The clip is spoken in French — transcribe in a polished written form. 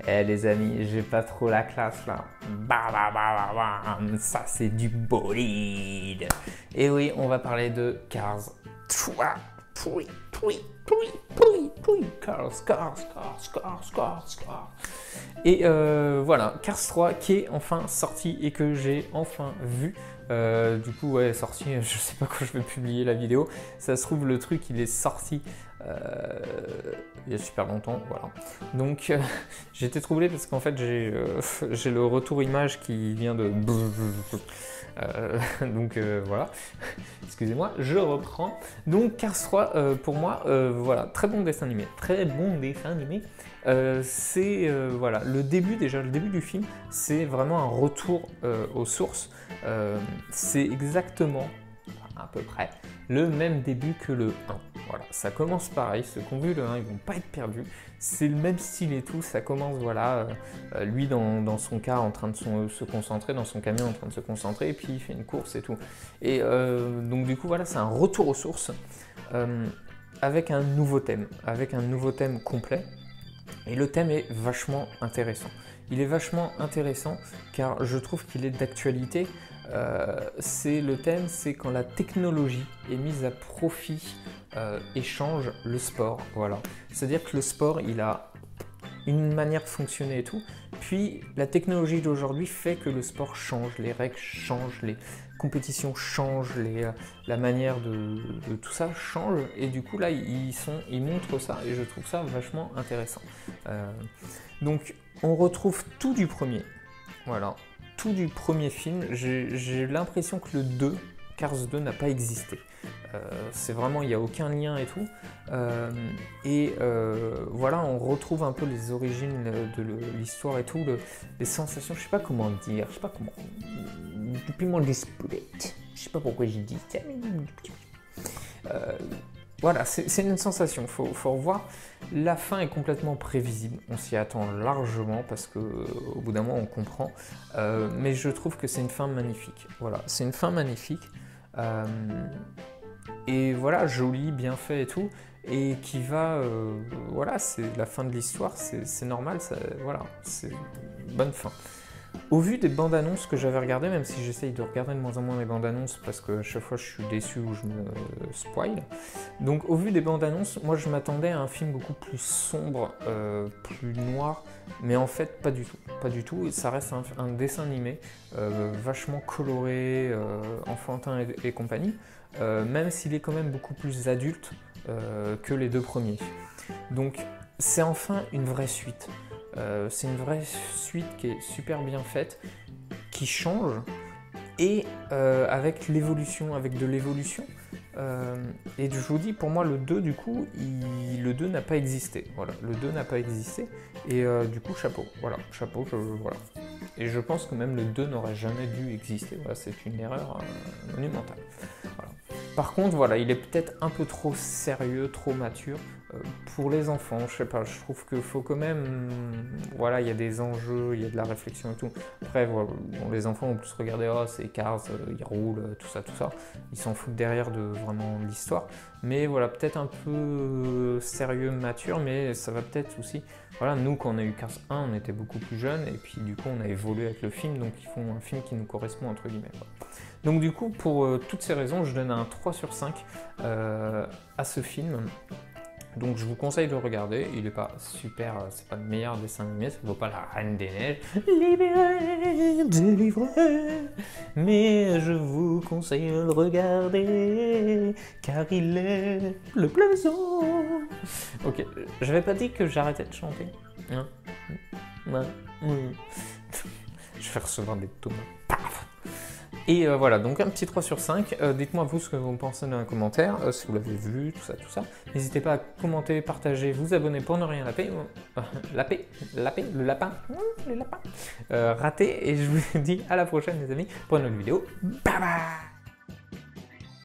Eh les amis, j'ai pas trop la classe là. Ça c'est du bolide. Et oui, on va parler de Cars 3. Cars. Et voilà, Cars 3 qui est enfin sorti et que j'ai enfin vu. Du coup, ouais, sorti, je sais pas quand je vais publier la vidéo. Ça se trouve, le truc, il est sorti il y a super longtemps, voilà. Donc, j'ai été troublé parce qu'en fait, j'ai le retour image qui vient de... donc voilà, excusez-moi, je reprends. Donc Cars 3, pour moi, voilà, très bon dessin animé, c'est voilà, le début du film, c'est vraiment un retour aux sources. C'est exactement, à peu près, le même début que le 1. Voilà, ça commence pareil, ceux qui ont vu le 1, ils vont pas être perdus. C'est le même style et tout, ça commence, voilà, lui dans son cas en train de se concentrer, dans son camion en train de se concentrer, et puis il fait une course et tout. Et donc du coup, voilà, c'est un retour aux sources, avec un nouveau thème complet. Et le thème est vachement intéressant. Il est vachement intéressant car je trouve qu'il est d'actualité. Le thème, c'est quand la technologie est mise à profit et change le sport. Voilà. C'est-à-dire que le sport, il a une manière de fonctionner et tout. Puis la technologie d'aujourd'hui fait que le sport change, les règles changent, les compétitions changent, la manière de tout ça change. Et du coup là, ils montrent ça et je trouve ça vachement intéressant. Donc on retrouve tout du premier. Voilà. Tout du premier film, j'ai l'impression que le 2, Cars 2 n'a pas existé. C'est vraiment, il n'y a aucun lien et tout. Voilà, on retrouve un peu les origines de l'histoire et tout, les sensations, je sais pas comment dire, je sais pas comment... Depuis mon display, je sais pas pourquoi j'ai dit ça, mais... Voilà, c'est une sensation, faut revoir. La fin est complètement prévisible, on s'y attend largement parce qu'au bout d'un moment on comprend. Mais je trouve que c'est une fin magnifique. Voilà, c'est une fin magnifique. Et voilà, jolie, bien fait et tout. Et qui va, voilà, c'est la fin de l'histoire, c'est normal, voilà, c'est une bonne fin. Au vu des bandes annonces que j'avais regardées, même si j'essaye de regarder de moins en moins les bandes annonces parce que chaque fois je suis déçu ou je me spoil. Donc au vu des bandes annonces, moi je m'attendais à un film beaucoup plus sombre, plus noir, mais en fait pas du tout. Pas du tout, ça reste un dessin animé vachement coloré, enfantin et compagnie, même s'il est quand même beaucoup plus adulte que les deux premiers. Donc c'est enfin une vraie suite. C'est une vraie suite qui est super bien faite, qui change, et avec l'évolution, avec de l'évolution. Et je vous dis, pour moi, le 2, du coup, le 2 n'a pas existé. Voilà, le 2 n'a pas existé. Et du coup, chapeau. Voilà, chapeau, voilà. Et je pense que même le 2 n'aurait jamais dû exister. Voilà, c'est une erreur monumentale. Voilà. Par contre, voilà, il est peut-être un peu trop sérieux, trop mature pour les enfants. Je sais pas, je trouve qu'il faut quand même... Voilà, il y a des enjeux, il y a de la réflexion et tout. Après, voilà, bon, les enfants vont plus regarder, oh, c'est Cars, ils roulent, tout ça. Ils s'en foutent derrière de vraiment l'histoire. Mais voilà, peut-être un peu sérieux, mature, mais ça va peut-être aussi... Voilà, nous, quand on a eu Cars 1, on était beaucoup plus jeunes, et puis du coup, on a évolué avec le film, donc ils font un film qui nous correspond, entre guillemets. Voilà. Donc du coup, pour toutes ces raisons, je donne un 3 sur 5 à ce film. Donc je vous conseille de le regarder, il n'est pas super, c'est pas le meilleur dessin animé, ça ne vaut pas la Reine des Neiges, libéré, délivré, mais je vous conseille de le regarder, car il est le plaisant. Ok, j'avais pas dit que j'arrêtais de chanter, hein? Ouais. Je vais recevoir des tomates. Et voilà, donc un petit 3 sur 5. Dites-moi vous ce que vous pensez dans les commentaires, si vous l'avez vu, tout ça. N'hésitez pas à commenter, partager, vous abonner pour ne rien laper. Le lapin raté. Et je vous dis à la prochaine les amis pour une autre vidéo. Bye bye.